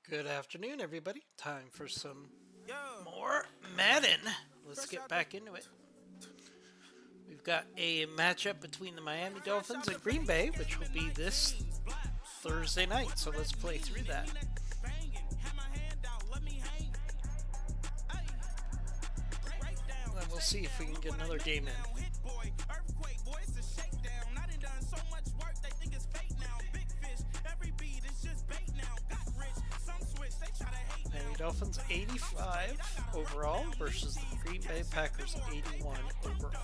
Good afternoon, everybody. Time for some more Madden. Let's get back into it. We've got a matchup between the Miami Dolphins and Green Bay, which will be this Thursday night. So let's play through that. And we'll see if we can get another game in. Miami Dolphins 85 overall versus the Green Bay Packers 81 overall.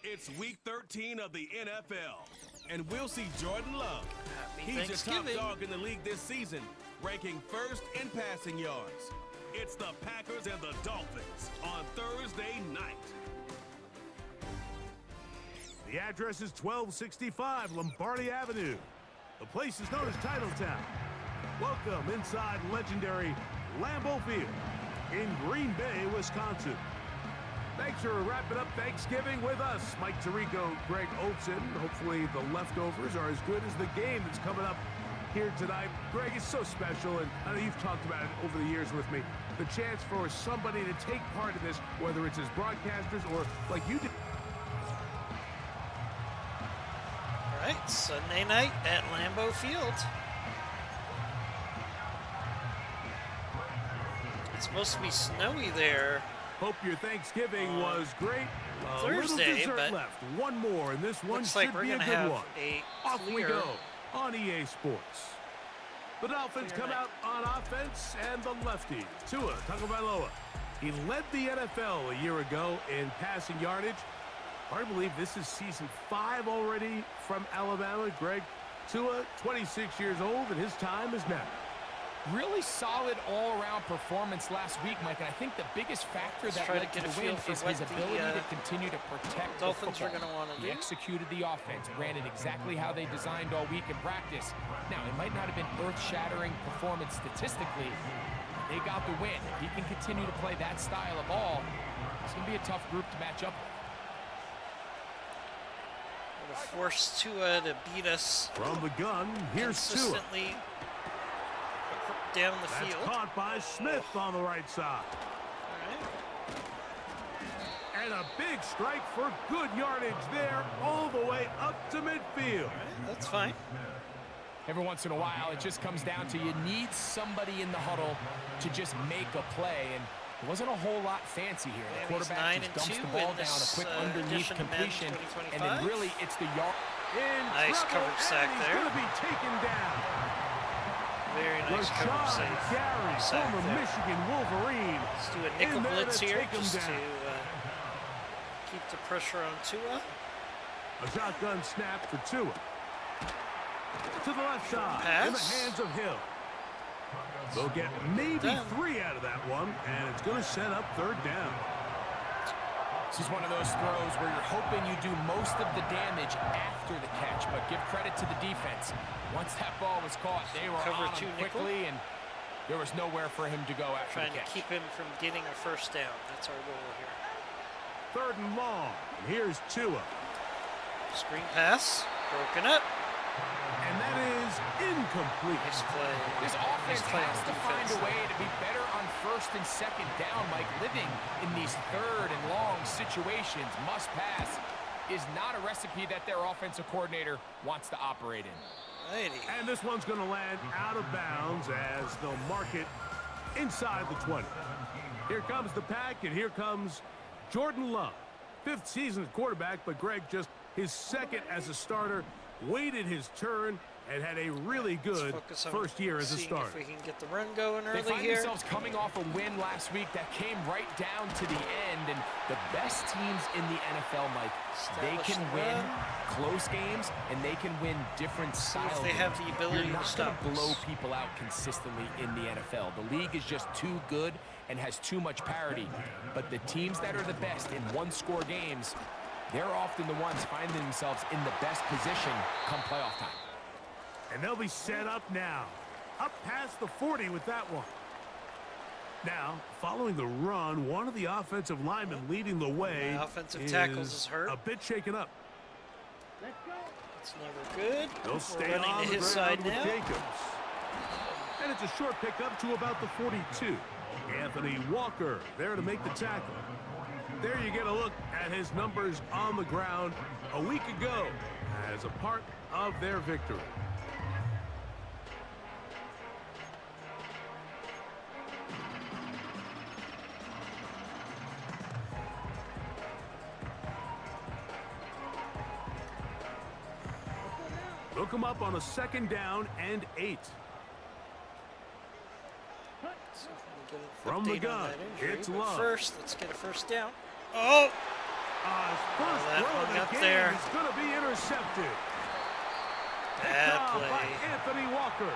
It's week 13 of the NFL, and we'll see Jordan Love. He's the top dog in the league this season, ranking first in passing yards. It's the Packers and the Dolphins on Thursday night. The address is 1265 Lombardi Avenue. The place is known as Titletown. Welcome inside legendary Lambeau Field in Green Bay, Wisconsin. Thanks for wrapping up Thanksgiving with us. Mike Tirico, Greg Olson. Hopefully the leftovers are as good as the game that's coming up here tonight. Greg, it's so special, and I know you've talked about it over the years with me. The chance for somebody to take part in this, whether it's as broadcasters or like you did. All right, Sunday night at Lambeau Field. It's supposed to be snowy there. Hope your Thanksgiving was great. Thursday, little dessert but left. One more, and this one looks should like we're be a gonna good have one. a Off we clear go on EA Sports. The Dolphins come out on offense, and the lefty, Tua Tagovailoa. He led the NFL a year ago in passing yardage. Hard to believe this is season 5 already from Alabama. Greg, Tua, 26 years old, and his time is now. Really solid all-around performance last week, Mike, and I think the biggest factor that led to the win is his ability to continue to protect the Dolphins football. are going to want to do. He executed the offense, ran it exactly how they designed all week in practice. Now, it might not have been earth-shattering performance statistically. They got the win. If he can continue to play that style of ball, it's going to be a tough group to match up with. Going to force Tua to beat us From the gun, here's Tua. consistently down the That's field. caught by Smith on the right side. All right. And a big strike for good yardage there all the way up to midfield. All right, that's fine. Every once in a while, it just comes down to you need somebody in the huddle to just make a play, and it wasn't a whole lot fancy here. The quarterback just dumps the ball down, a quick underneath completion, and then really it's the yard. Nice coverage sack there. He's going to be taken down. Very nice coverage save. Gary, former Michigan Wolverine. Let's do a nickel blitz here just to keep the pressure on Tua. A shotgun snap for Tua. To the left side, Pass. in the hands of Hill. They'll get maybe 3 out of that one, and it's going to set up third down. This is one of those throws where you're hoping you do most of the damage after the catch, but give credit to the defense. Once that ball was caught, they were Cover on two him quickly, and there was nowhere for him to go after Trying the to catch. keep him from getting a first down. That's our goal here. Third and long. And here's Tua. Screen pass. Broken up. And that is incomplete. Nice play. This offense Nice play has on to find defense. a way to be better on first and second down. Mike, living in these third and long situations, must pass, is not a recipe that their offensive coordinator wants to operate in. Righty. And this one's going to land out of bounds as they'll mark it inside the 20. Here comes the pack, and here comes Jordan Love. 5th season at quarterback, but Greg just his 2nd as a starter, waited his turn, and had a really good first year as a starter. If we can get the run going early They find here. themselves coming off a win last week that came right down to the end, and the best teams in the NFL, Mike, they can win close games, and they can win different styles. They have the ability You're to not stop going to blow us. people out consistently in the NFL. The league is just too good and has too much parity. But the teams that are the best in one-score games, they're often the ones finding themselves in the best position come playoff time. And they'll be set up now. Up past the 40 with that one. Now, following the run, one of the offensive linemen leading the way offensive tackles is hurt. A bit shaken up. It's never good. They'll stay running on to the his ground side with now. Jacobs. And it's a short pickup to about the 42. Anthony Walker there to make the tackle. There you get a look at his numbers on the ground a week ago as a part of their victory. They'll come up on a 2nd down and 8. From the gun, it's Love. First, let's get a first down. Oh! His first throw of the game there. is going to be intercepted. Bad play. By Anthony Walker.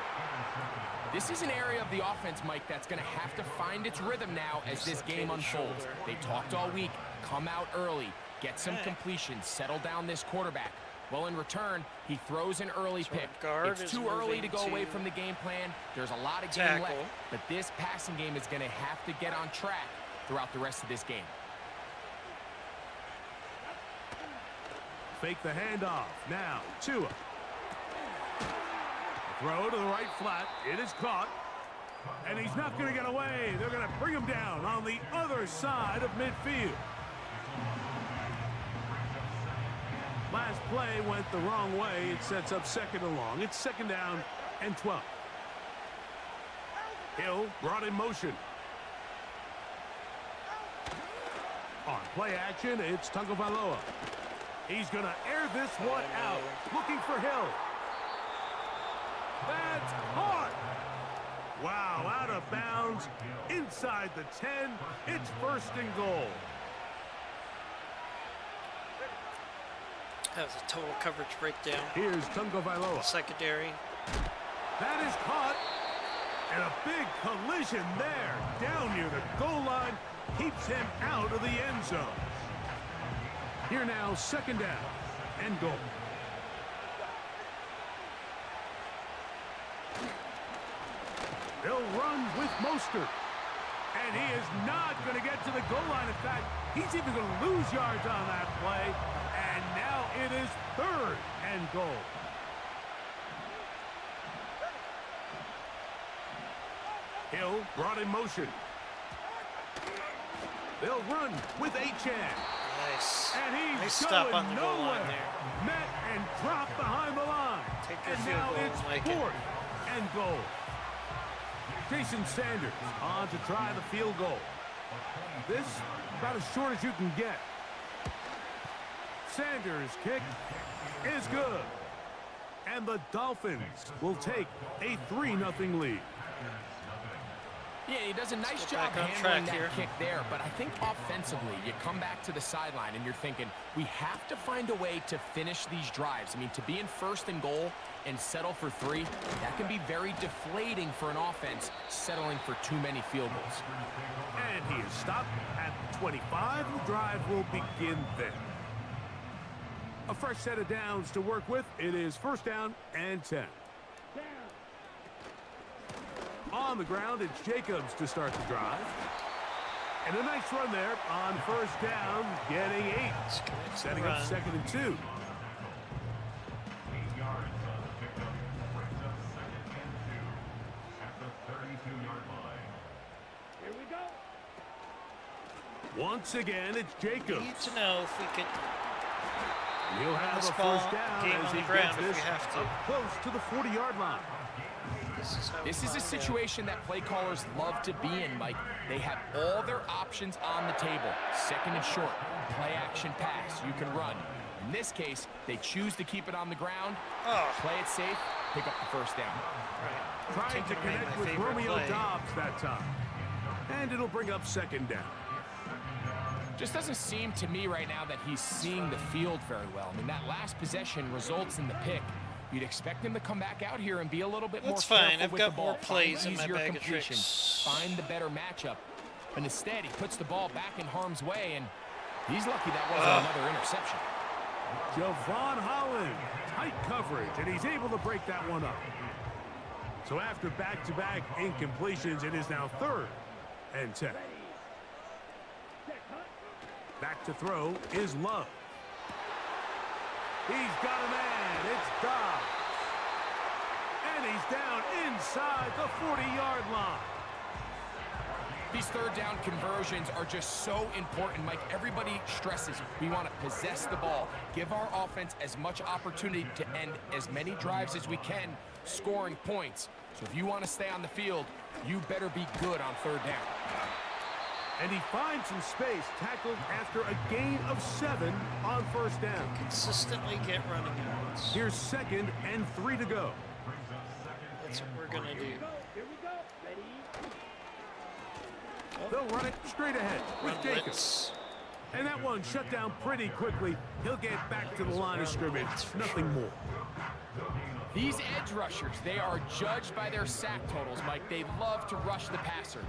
This is an area of the offense, Mike, that's going to have to find its rhythm now as this game unfolds. They talked all week. Come out early. Get some completions. Settle down this quarterback. Well, in return, he throws an early pick. It's too early to go away from the game plan. There's a lot of game left. But this passing game is going to have to get on track throughout the rest of this game. Fake the handoff. Now, Tua. Throw to the right flat. It is caught. And he's not going to get away. They're going to bring him down on the other side of midfield. Last play went the wrong way. It sets up 2nd and long. It's 2nd down and 12. Hill brought in motion. On play action, it's Tagovailoa. He's going to air this one out. Looking for Hill. That's hard. Wow, out of bounds. Inside the 10. It's 1st and goal. That was a total coverage breakdown. Here's Tagovailoa. Secondary. That is caught. And a big collision there. Down near the goal line. Keeps him out of the end zone. Here now, 2nd down and goal. They'll run with Mostert. And he is not going to get to the goal line. In fact, he's even going to lose yards on that play. And now it is 3rd and goal. Hill brought in motion. They'll run with Achane. Nice. And he's nice going stop on the goal nowhere. line there. Met and dropped behind the line. Take your and field now goal, it's Mike. 4th and goal. Jason Sanders on to try the field goal. This about as short as you can get. Sanders' kick is good. And the Dolphins will take a 3-0 lead. Yeah, he does a nice job handling that kick there, but I think offensively, you come back to the sideline and you're thinking, we have to find a way to finish these drives. I mean, to be in 1st and goal and settle for 3, that can be very deflating for an offense settling for too many field goals. And he is stopped at 25. The drive will begin then. A fresh set of downs to work with. It is 1st down and 10. On the ground, it's Jacobs to start the drive. And a nice run there on 1st down, getting 8. Setting up 2nd and 2. Here we go. Once again, it's Jacobs. Need to know if we could. He'll have a 1st down as he gets this up close to the 40-yard line. This is a situation that play callers love to be in, Mike. They have all their options on the table. 2nd and short, play action pass, you can run. In this case, they choose to keep it on the ground, play it safe, pick up the 1st down. Right. Trying to connect with Romeo Dobbs that time. And it'll bring up 2nd down. Just doesn't seem to me right now that he's seeing the field very well. I mean, that last possession results in the pick. You'd expect him to come back out here and be a little bit more careful I've with got the ball. more plays in my bag of completion. tricks. Find the better matchup. But instead, he puts the ball back in harm's way, and he's lucky that wasn't another interception. Javon Holland, tight coverage, and he's able to break that one up. So after back-to-back incompletions, it is now 3rd and 10. Back to throw is Love. He's got a man. It's Dobbs. And he's down inside the 40-yard line. These third down conversions are just so important, Mike. Everybody stresses we want to possess the ball, give our offense as much opportunity to end as many drives as we can, scoring points. So if you want to stay on the field, you better be good on third down. And he finds some space, tackled after a gain of 7 on first down. Consistently get running yards. Here's 2nd and 3 to go. That's what we're going to do. They'll run it straight ahead with Jacobs. And that one shut down pretty quickly. He'll get back to the line of scrimmage. Nothing more. These edge rushers, they are judged by their sack totals, Mike. They love to rush the passer.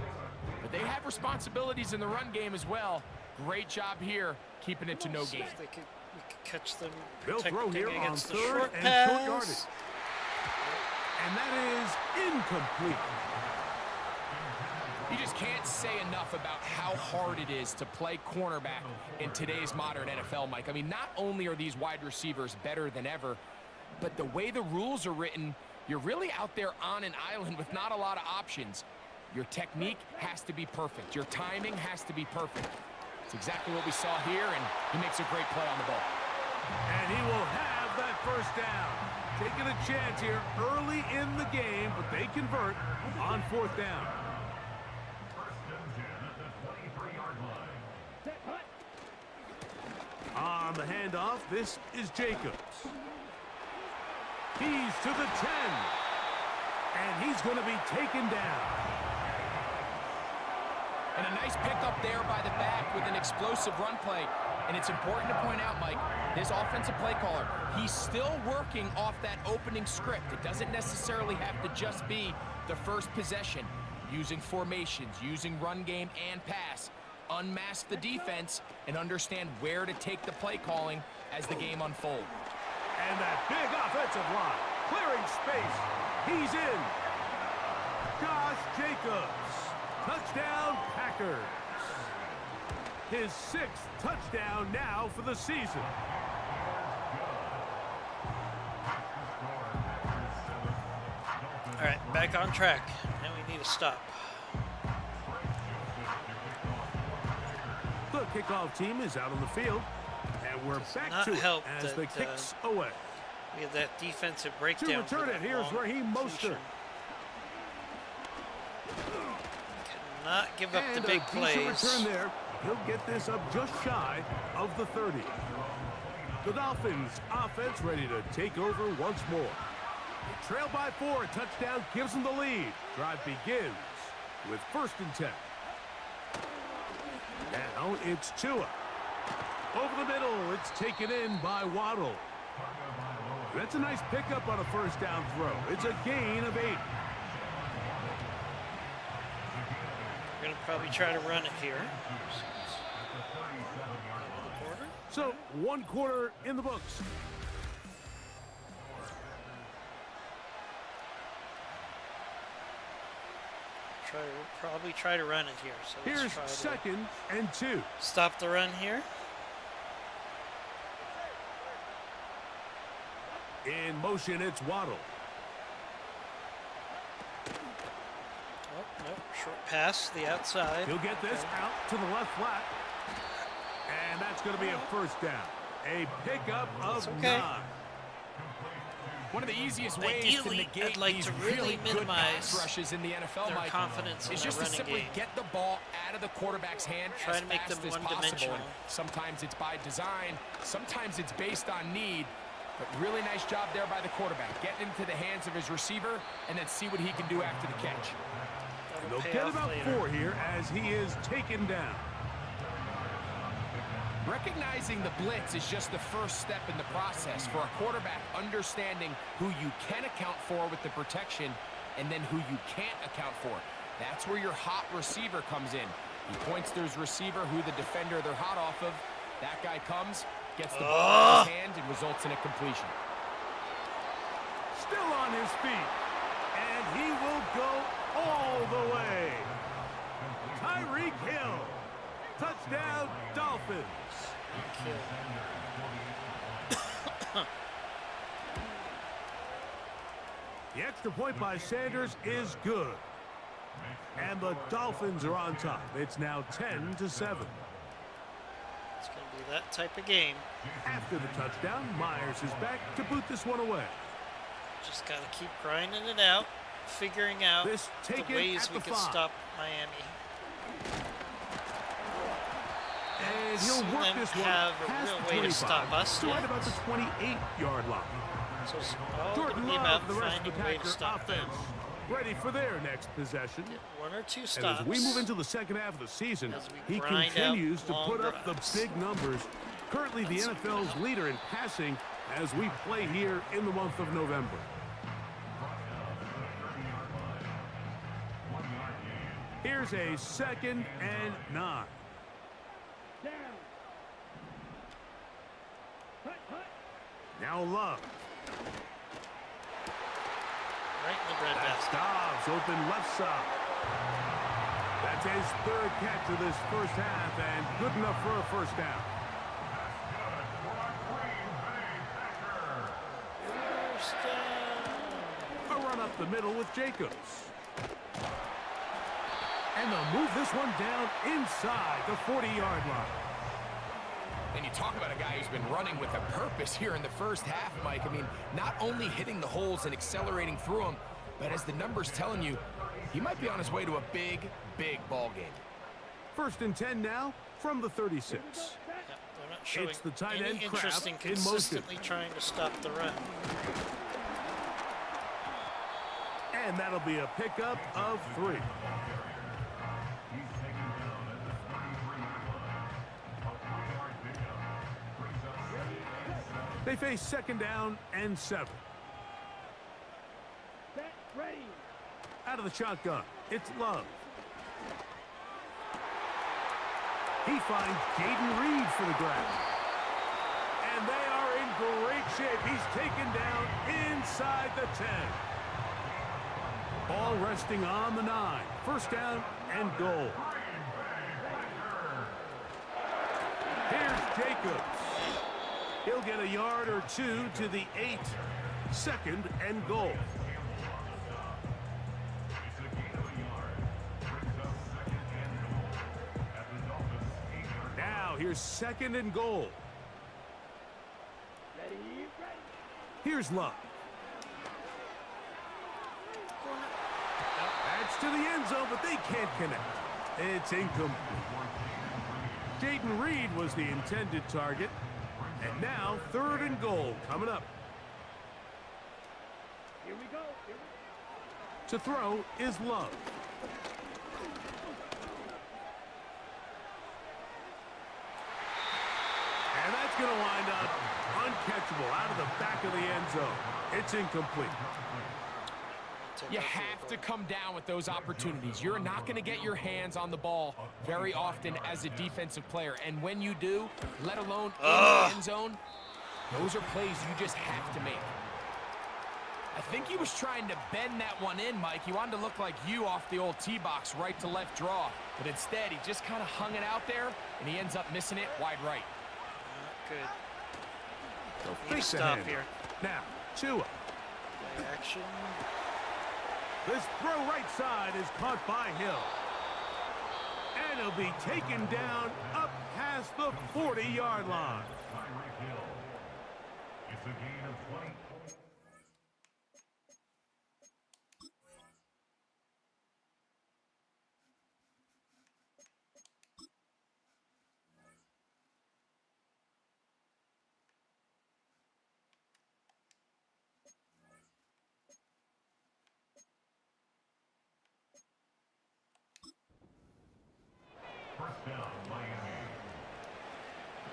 But they have responsibilities in the run game as well. Great job here, keeping it to no gain. We could catch them. They'll throw here on 3rd and pass. short yardage. And that is incomplete. You just can't say enough about how hard it is to play cornerback in today's modern NFL, Mike. I mean, not only are these wide receivers better than ever, but the way the rules are written, you're really out there on an island with not a lot of options. Your technique has to be perfect. Your timing has to be perfect. It's exactly what we saw here, and he makes a great play on the ball. And he will have that first down. Taking a chance here early in the game, but they convert on 4th down. On the handoff, this is Jacobs. He's to the 10. And he's going to be taken down. And a nice pickup there by the back with an explosive run play. And it's important to point out, Mike, this offensive play caller, he's still working off that opening script. It doesn't necessarily have to just be the first possession. Using formations, using run game and pass. Unmask the defense and understand where to take the play calling as the game unfolds. And that big offensive line, clearing space. He's in. Josh Jacobs, touchdown Packers. His 6th touchdown now for the season. All right, back on track. Now we need to stop. The kickoff team is out on the field, and we're back to it as the kicks away. We have that defensive breakdown. To return it, here's Raheem Mostert. Cannot give up the big plays. Return there. He'll get this up just shy of the 30. The Dolphins offense ready to take over once more. They trail by 4. A touchdown gives them the lead. Drive begins with 1st and 10. Now it's Tua. Over the middle, it's taken in by Waddle. That's a nice pickup on a first down throw. It's a gain of 8. We're going to probably try to run it here. So, 1 quarter in the books. Probably try to run it here. So here's 2nd and 2. Stop the run here. In motion, it's Waddle. Oh, no, short pass to the outside. He'll get this out to the left flat. And that's going to be a first down. A pickup of 9. One of the easiest ways to negate these really good pass rushes in the NFL, Mike, is just to simply get the ball out of the quarterback's hand as fast as possible. Sometimes it's by design, sometimes it's based on need, but really nice job there by the quarterback. Getting into the hands of his receiver and then see what he can do after the catch. They'll get about 4 here as he is taken down. Recognizing the blitz is just the first step in the process for a quarterback, understanding who you can account for with the protection and then who you can't account for. That's where your hot receiver comes in. He points to his receiver who the defender they're hot off of. That guy comes, gets the ball in his hand, and results in a completion. Still on his feet, and he will go all the way. Tyreek Hill. Touchdown, Dolphins. The extra point by Sanders is good. And the Dolphins are on top. It's now 10-7. It's going to be that type of game. After the touchdown, Myers is back to boot this one away. Just got to keep grinding it out, figuring out the ways we can stop Miami. And he'll work this one have a real way to stop us. To right about the 28-yard line. So it's all Jordan going to be about the rest of the finding a way to stop them. Ready for their next possession. Get 1 or 2 stops. And as we move into the second half of the season, he continues to put up the big numbers. Currently the NFL's leader in passing as we play here in the month of November. Here's a 2nd and 9. Now Love. Right in the breadbasket. Dobbs open left side. That's his 3rd catch of this first half and good enough for a first down. First down. A run up the middle with Jacobs. And they'll move this one down inside the 40-yard line. And you talk about a guy who's been running with a purpose here in the first half, Mike. I mean, not only hitting the holes and accelerating through them, but as the numbers telling you, he might be on his way to a big, big ball game. 1st and 10 now from the 36. Yep, they're not showing it's the tight end interest in consistently trying to stop the run. And that'll be a pickup of 3. They face 2nd down and 7. Ready. Out of the shotgun, it's Love. He finds Jaden Reed for the grab. And they are in great shape. He's taken down inside the 10. Ball resting on the 9. First down and goal. Here's Jacobs. He'll get a yard or 2 to the 8. 2nd and goal. Now here's 2nd and goal. Here's Love. That's to the end zone, but they can't connect. It's incomplete. Jaden Reed was the intended target. And now 3rd and goal coming up. Here we go. To throw is Love. And that's going to wind up uncatchable out of the back of the end zone. It's incomplete. You have to come down with those opportunities. You're not going to get your hands on the ball very often as a defensive player. And when you do, let alone in the end zone, those are plays you just have to make. I think he was trying to bend that one in, Mike. He wanted to look like you off the old tee box, right to left draw. But instead, he just kind of hung it out there, and he ends up missing it wide right. Not good. Face stop here. Now, Tua. Play action. This throw right side is caught by Hill. And he'll be taken down up past the 40-yard line. It's a gain of 20 points.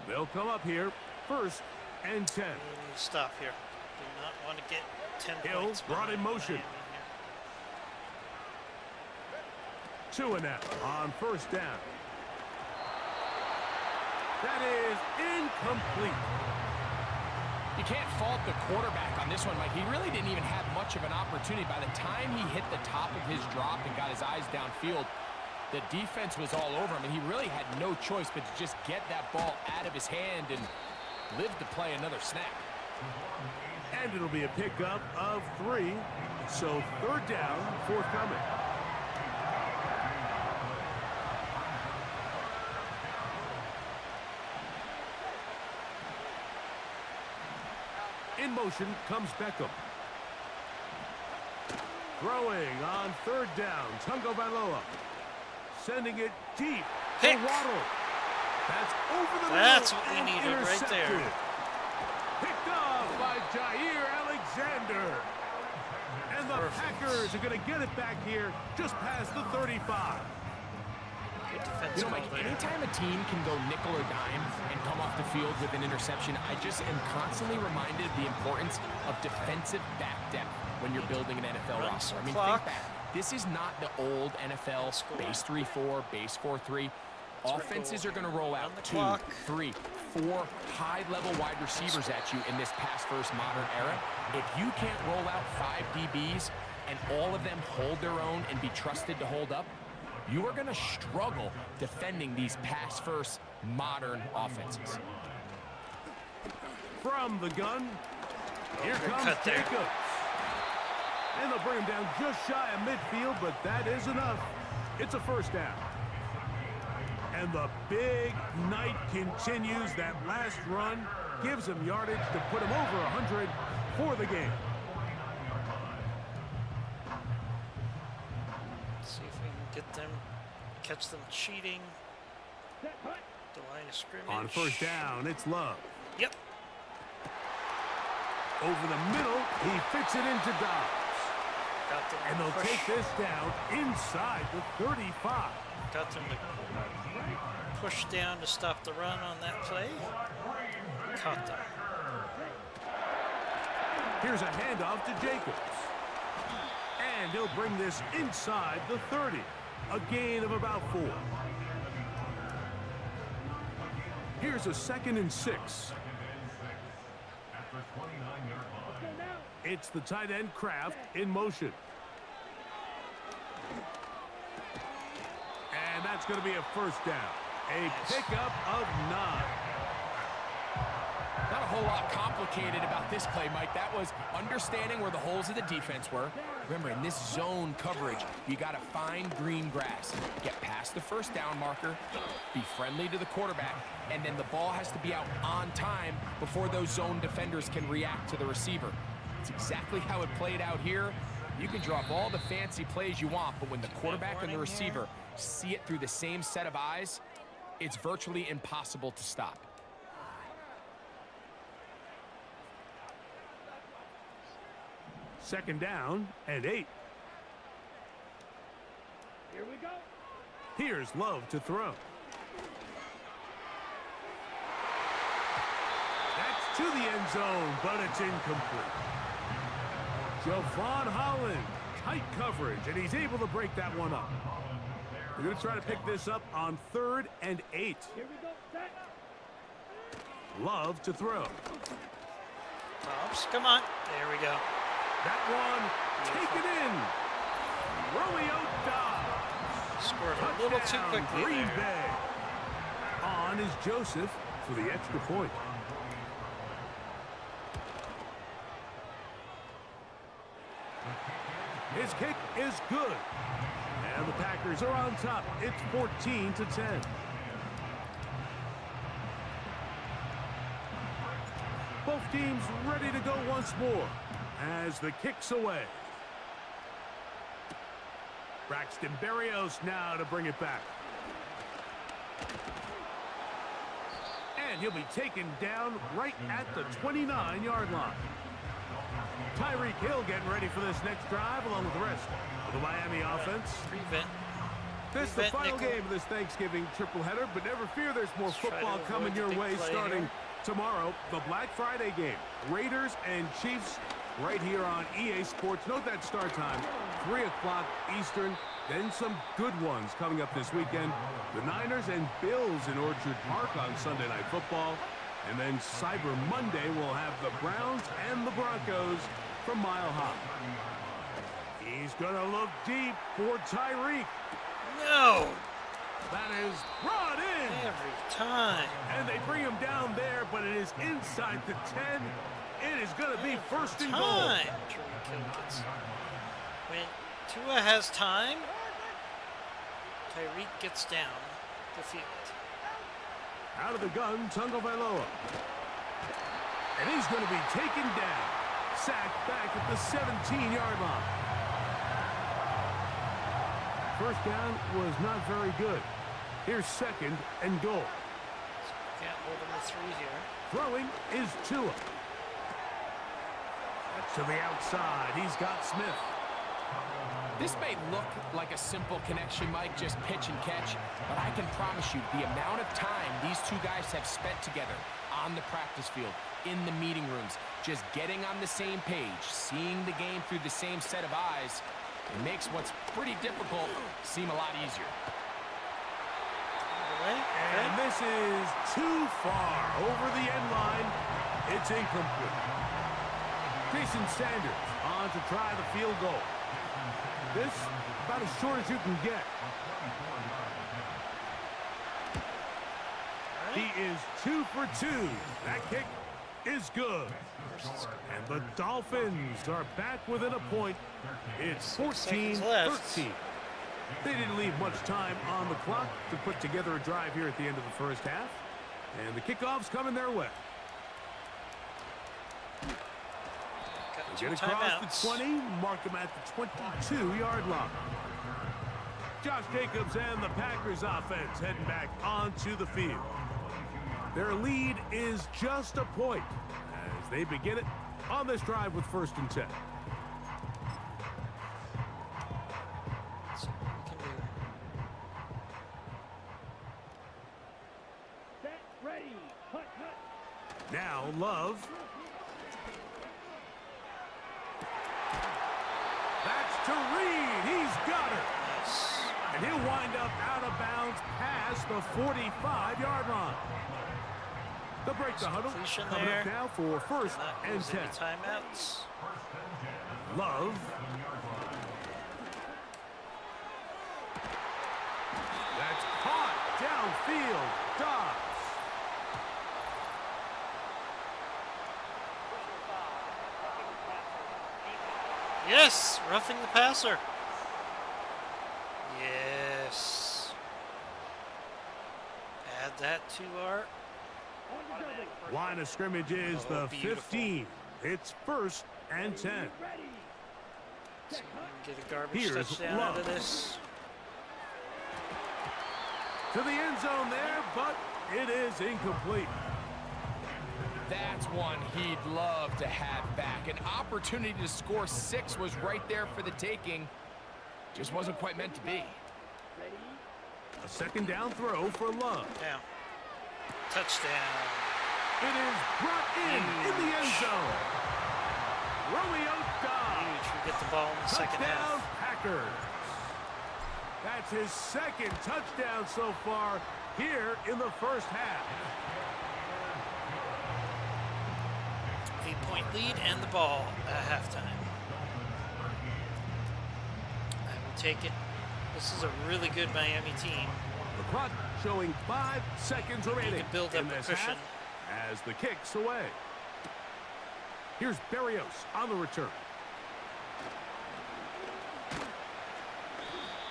They'll come up here, 1st and 10. Stop here. Do not want to get 10 Hill points. brought in motion. Tua now on 1st down. That is incomplete. You can't fault the quarterback on this one, Mike. He really didn't even have much of an opportunity. By the time he hit the top of his drop and got his eyes downfield, The defense was all over him, and he really had no choice but to just get that ball out of his hand and live to play another snap. And it'll be a pickup of 3, so 3rd down forthcoming. In motion comes Beckham. Throwing on 3rd down, Tungo Bailoa. Sending it deep for Waddle. That's over the middle. That's what we needed right there. Picked off by Jair Alexander. And the Packers are going to get it back here just past the 35. You know, Mike, anytime a team can go nickel or dime and come off the field with an interception, I just am constantly reminded of the importance of defensive back depth when you're building an NFL roster. I mean, think back. This is not the old NFL base 3-4, base 4-3. Offenses are going to roll out 2, 3, 4 high-level wide receivers at you in this pass-first modern era. If you can't roll out 5 DBs and all of them hold their own and be trusted to hold up, you are going to struggle defending these pass-first modern offenses. From the gun, here comes Jacobs. And they'll bring him down just shy of midfield, but that is enough. It's a 1st down. And the big night continues. That last run gives him yardage to put him over 100 for the game. See if we can get them, catch them cheating. The line of scrimmage. On 1st down, it's Love. Yep. Over the middle, he fits it into Dobbs. And they'll take this down inside the 35. Got them to push down to stop the run on that play. Caught them. Here's a handoff to Jacobs. And he'll bring this inside the 30. A gain of about 4. Here's a 2nd and 6. It's the tight end Kraft in motion. And that's going to be a 1st down. A pickup of 9. Not a whole lot complicated about this play, Mike. That was understanding where the holes of the defense were. Remember, in this zone coverage, you got to find green grass. Get past the 1st down marker, be friendly to the quarterback, and then the ball has to be out on time before those zone defenders can react to the receiver. It's exactly how it played out here. You can drop all the fancy plays you want, but when the quarterback and the receiver see it through the same set of eyes, it's virtually impossible to stop. Second down and 8. Here we go. Here's Love to throw. That's to the end zone, but it's incomplete. Javon Holland, tight coverage, and he's able to break that one up. We're going to try to pick this up on 3rd and 8. Here we go. Love to throw. Pops, come on. There we go. That one, take it in. Romeo Dobbs. Scored a little too quickly. Green Bay. On is Joseph for the extra point. His kick is good. And the Packers are on top. It's 14-10. Both teams ready to go once more as the kick's away. Braxton Berrios now to bring it back. And he'll be taken down right at the 29-yard line. Tyreek Hill getting ready for this next drive along with the rest of the Miami offense. This is the final game of this Thanksgiving tripleheader, but never fear, there's more football coming your way starting tomorrow. The Black Friday game, Raiders and Chiefs, right here on EA Sports. Note that start time, 3 o'clock Eastern. Then some good ones coming up this weekend. The Niners and Bills in Orchard Park on Sunday Night Football. And then Cyber Monday, we'll have the Browns and the Broncos from Mile High. He's going to look deep for Tyreek. No! No! That is brought in. Every time. And they bring him down there, but it is inside the 10. It is going to be first and goal. When Tua has time, Tyreek gets down the field. Out of the gun, Tagovailoa. And he's going to be taken down. Sacked back at the 17-yard line. First down was not very good. Here's second and goal. Can't hold him to 3 here. Throwing is Tua. To the outside, he's got Smith. This may look like a simple connection, Mike, just pitch and catch, but I can promise you the amount of time these two guys have spent together on the practice field, in the meeting rooms, just getting on the same page, seeing the game through the same set of eyes, it makes what's pretty difficult seem a lot easier. And this is too far over the end line. It's incomplete. Jason Sanders on to try the field goal. This about as short as you can get. He is 2 for 2. That kick is good. And the Dolphins are back within a point. It's 14-13. They didn't leave much time on the clock to put together a drive here at the end of the first half. And the kickoff's coming their way. Get across the 20, mark him at the 22-yard line. Josh Jacobs and the Packers offense heading back onto the field. Their lead is just a point as they begin it on this drive with 1st and 10. Set, ready, cut. Now Love. That's to Reed. He's got it. Nice. And he'll wind up out of bounds past the 45-yard line. They'll break the huddle. Coming up now for 1st and 10. Timeouts. Love. That's caught downfield. Dobbs. Yes, roughing the passer. Yes. Add that to our Line of scrimmage is the 15. It's 1st and 10. So get a garbage touchdown out of this. To the end zone there, but it is incomplete. That's one he'd love to have back. An opportunity to score 6 was right there for the taking. Just wasn't quite meant to be. A 2nd down throw for Love. Down. Touchdown. It is brought in the end zone. Romeo Dobbs. Huge. We get the ball in the second half. Packers. That's his 2nd touchdown so far here in the first half. 8-point lead and the ball at halftime. I will take it. This is a really good Miami team. The clock showing 5 seconds remaining. They can build up in a this cushion. half as the kick's away. Here's Berrios on the return.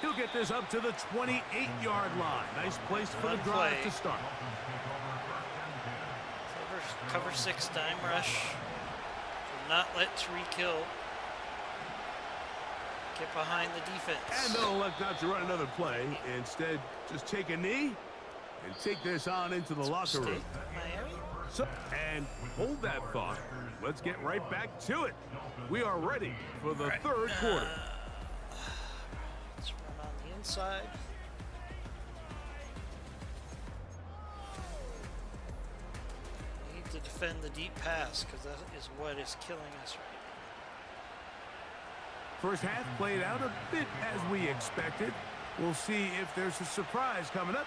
He'll get this up to the 28-yard line. Nice place for the drive to start. Cover 6 dime rush. Do not let Tyreek Hill get behind the defense. And they'll elect not to run another play. Instead, just take a knee and take this on into the locker room. Miami? And hold that thought. Let's get right back to it. We are ready for the 3rd quarter. Let's run on the inside. To defend the deep pass, because that is what is killing us right now. First half played out a bit as we expected. We'll see if there's a surprise coming up.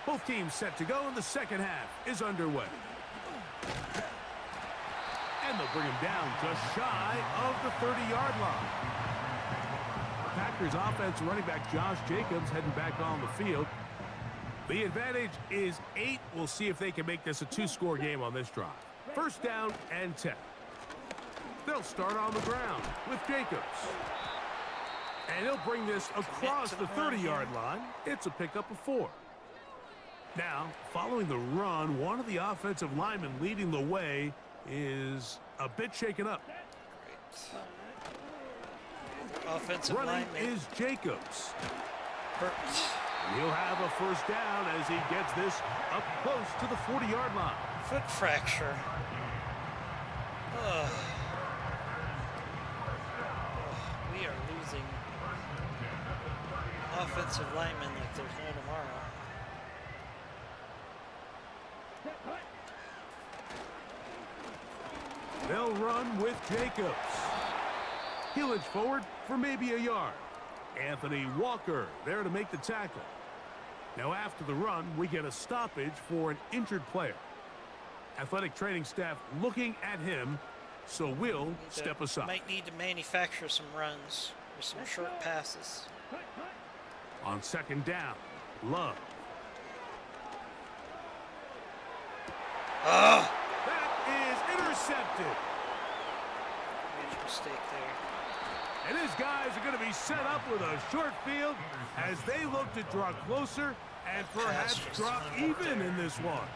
Both teams set to go, and the second half is underway. And they'll bring him down just shy of the 30-yard line. Packers offense, running back Josh Jacobs heading back on the field. The advantage is 8. We'll see if they can make this a 2-score game on this drive. First down and 10. They'll start on the ground with Jacobs. And he'll bring this across the 30-yard line. It's a pickup of 4. Now, following the run, one of the offensive linemen leading the way is a bit shaken up. Great. Offensive Running lineman is Jacobs. hurt. He'll have a first down as he gets this up close to the 40-yard line. Foot fracture. Ugh. We are losing offensive linemen like there's no tomorrow. They'll run with Jacobs. He'll edge forward for maybe a yard. Anthony Walker there to make the tackle. Now after the run, we get a stoppage for an injured player. Athletic training staff looking at him, so we'll step aside. Might need to manufacture some runs with some short passes. On second down, Love. That is intercepted. Huge mistake there. And his guys are going to be set up with a short field as they look to draw closer and perhaps drop even in this one.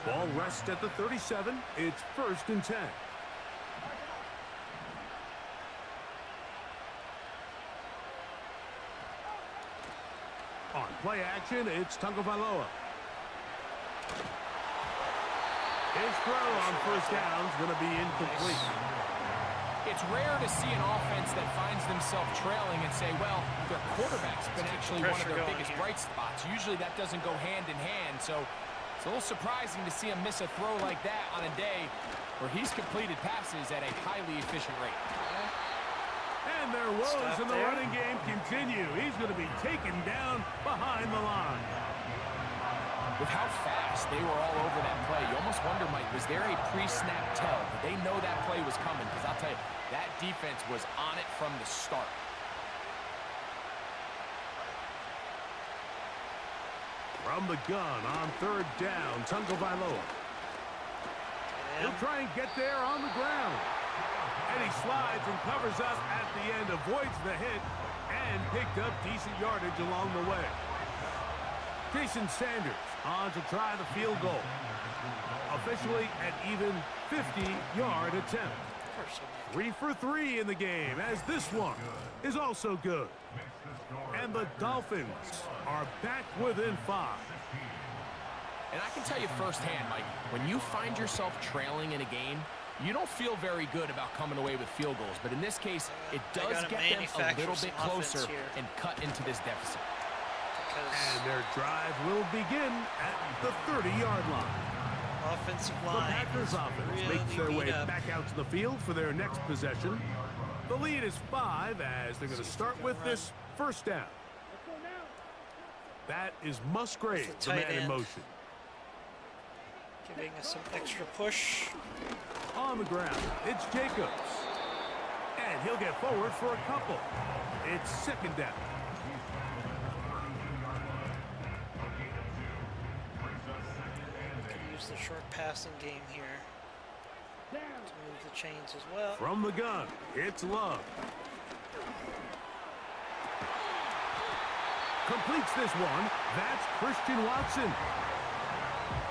Ball rests at the 37. It's first and 10. On play action, it's Tagovailoa. His throw on first down is going to be incomplete. It's rare to see an offense that finds themselves trailing and say, well, their quarterback's been actually one of their biggest bright spots. Usually that doesn't go hand in hand, so it's a little surprising to see him miss a throw like that on a day where he's completed passes at a highly efficient rate. And their woes in the running game continue. He's going to be taken down behind the line. With how fast they were all over that play, you almost wonder, Mike, was there a pre-snap tell? Did they know that play was coming? Because I'll tell you, that defense was on it from the start. From the gun on third down, Tagovailoa. He'll try and get there on the ground. And he slides and covers up at the end, avoids the hit, and picked up decent yardage along the way. Jason Sanders on to try the field goal. Officially an even 50-yard attempt. 3 for 3 in the game, as this one is also good. And the Dolphins are back within 5. And I can tell you firsthand, Mike, when you find yourself trailing in a game, you don't feel very good about coming away with field goals. But in this case, it does get them a little bit closer and cut into this deficit. And their drive will begin at the 30-yard line. Offensive line. The Packers offense really makes their way up. back out to the field for their next possession. The lead is 5 as they're going to start with this first down. That is Musgrave, the man in motion. Giving us some extra push. On the ground, it's Jacobs. And he'll get forward for a couple. It's second down. Use the short passing game here to move the chains as well. From the gun, it's Love. Completes this one. That's Christian Watson.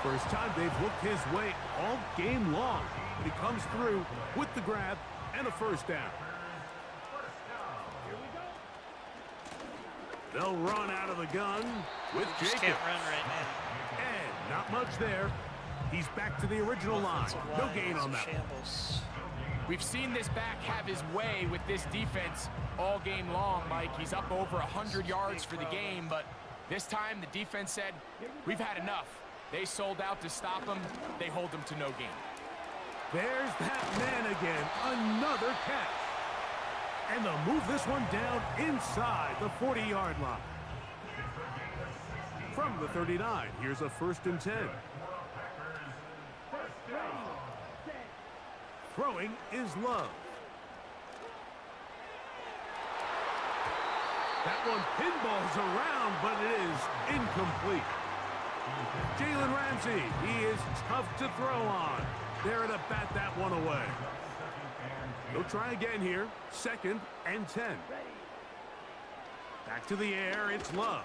First time they've looked his way all game long. But he comes through with the grab and a first down. They'll run out of the gun with Jacobs. Just can't run right now. And not much there. He's back to the original line. No gain on that. Shambles. We've seen this back have his way with this defense all game long, Mike. He's up over 100 yards for the game, but this time the defense said, we've had enough. They sold out to stop him. They hold him to no gain. There's that man again. Another catch. And they'll move this one down inside the 40-yard line. From the 39, here's a first and 10. Throwing is Love. That one pinballs around, but it is incomplete. Jalen Ramsey, he is tough to throw on. There to bat that one away. He'll try again here. 2nd and 10. Back to the air, it's Love.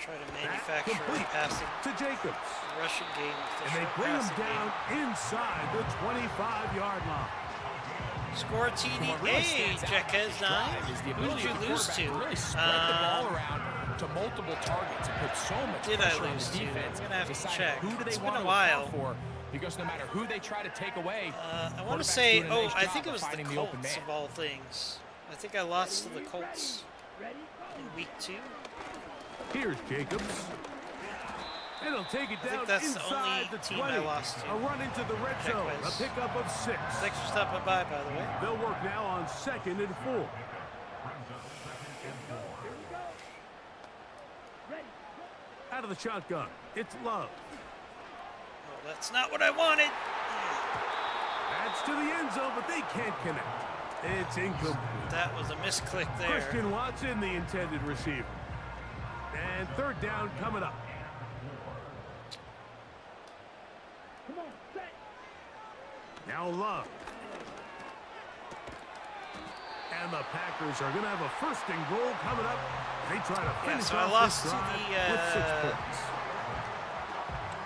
Try to manufacture passing to Jacobs. Rushing game. And they bring him down inside the 25-yard line. Score a TD. Hey, Jaquez 9. Who did you lose to? Really spread the ball around to multiple targets and put so much pressure on the defense. I'm gonna have to check. Who do they it's want been a to while. For? Because no matter who they try to take away, I want to say, I think it was the Colts of all things. I think I lost to the Colts in week 2. Here's Jacobs. And he'll take it down inside the 20. I lost to. A run into the red zone. A pickup of 6. Thanks for stopping by the way. They'll work now on 2nd and 4. Out of the shotgun, it's Love. Oh, that's not what I wanted. That's to the end zone, but they can't connect. It's incomplete. That was a misclick there. Christian Watson, the intended receiver. And 3rd down coming up. Come on, set. Now Love. And the Packers are going to have a 1st and goal coming up. They try to finish so off I lost this to drive the, with 6 points.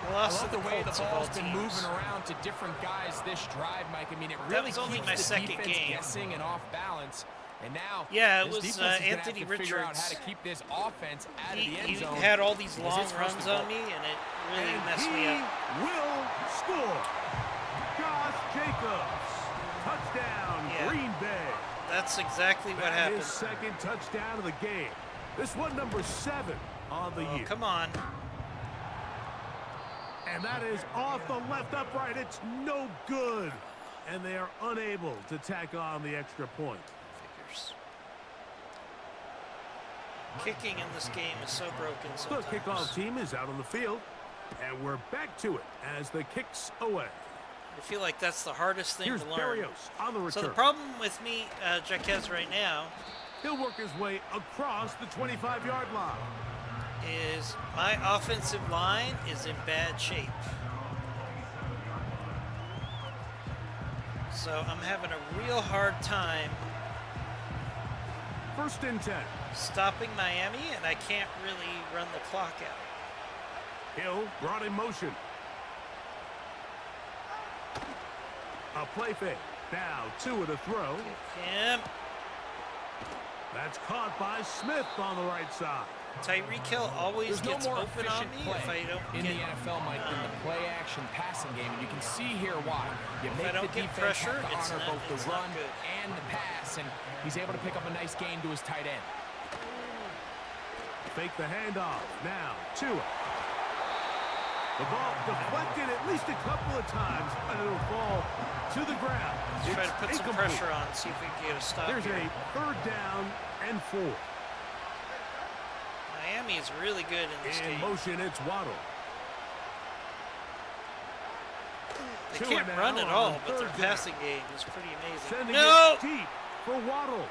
I lost to the way the Colts ball's been teams. moving around to different guys this drive, Mike. I mean, it really was only keeps my the second defense game. guessing and off balance. And now, yeah, it this was defense is gonna Anthony have to figure out how Richards. to keep this offense out of the end He zone. had all these long his first runs goal. on me, and it really And messed me up. He will score. Josh Jacobs. Touchdown, Yeah. Green Bay. That's exactly what That happened. is 2nd touchdown of the game. This one number 7 on the year. Come on. And that is off the left upright. It's no good. And they are unable to tack on the extra point. Figures. Kicking in this game is so broken The sometimes. kickoff team is out on the field. And we're back to it as the kicks away. I feel like that's the hardest thing Here's to learn. Barrios on the return. So the problem with me, Jaquez, right now, He'll work his way across the 25-yard line. is my offensive line is in bad shape. So I'm having a real hard time 1st and 10. stopping Miami, and I can't really run the clock out. Hill brought in motion. A play fake. Now 2 at a throw. Him. That's caught by Smith on the right side. Tyreek Hill always There's gets no more open on efficient me play if I don't in get the NFL, Mike, than the play-action passing game. And you can see here why. You If make I don't the get defense pressure, have to it's honor not- both it's the not run good. and the pass, and he's able to pick up a nice gain to his tight end. Fake the handoff. Now Tua. The ball deflected at least a couple of times, and it'll fall to the ground. Let's try to put some incomplete. pressure on, see if we can get a stop. There's here. a 3rd down and 4. Miami is really good in this In game. motion, it's Waddle. They Tua can't now run at on all, but their 3rd down. passing game is pretty amazing. Sending No! it deep for Waddle.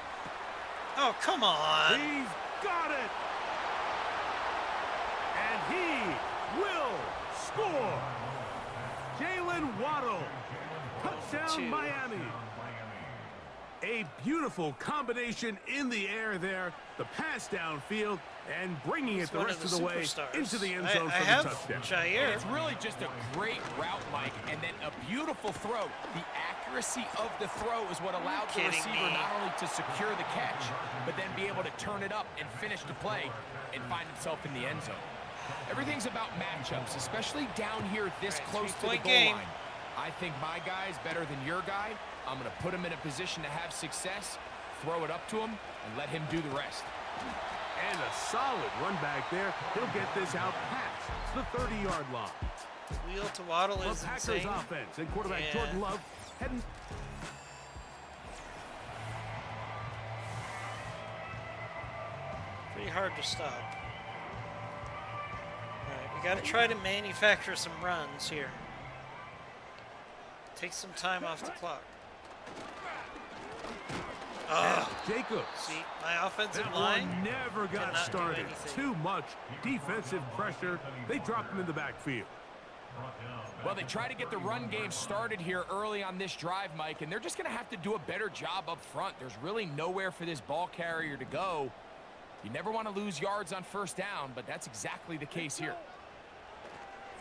Oh, come on. He's got it. And he will score. Jalen Waddle. Touchdown, 2. Miami. A beautiful combination in the air there. The pass downfield and bringing it the one rest of of the the way superstars. into the end I zone for have the touchdown. Jair. It's really just a great route, Mike, and then a beautiful throw. The accuracy of the throw is what allowed the kidding receiver me? not only to secure the catch, but then be able to turn it up and finish the play and find himself in the end zone. Everything's about matchups, especially down here this close to the goal 3-point game. line. I think my guy's better than your guy. I'm going to put him in a position to have success, throw it up to him, and let him do the rest. And a solid run back there. He'll get this out past the 30-yard line. Wheel to Waddle The is Packers insane. offense and quarterback Yeah. Jordan Love heading. Pretty hard to stop. Alright, we got to try to manufacture some runs here. Take some time off the clock. And Jacobs. See, my offensive That line one never got started. Too much defensive pressure. They dropped him in the backfield. Well, they try to get the run game started here early on this drive, Mike, and they're just going to have to do a better job up front. There's really nowhere for this ball carrier to go. You never want to lose yards on first down, but that's exactly the case here.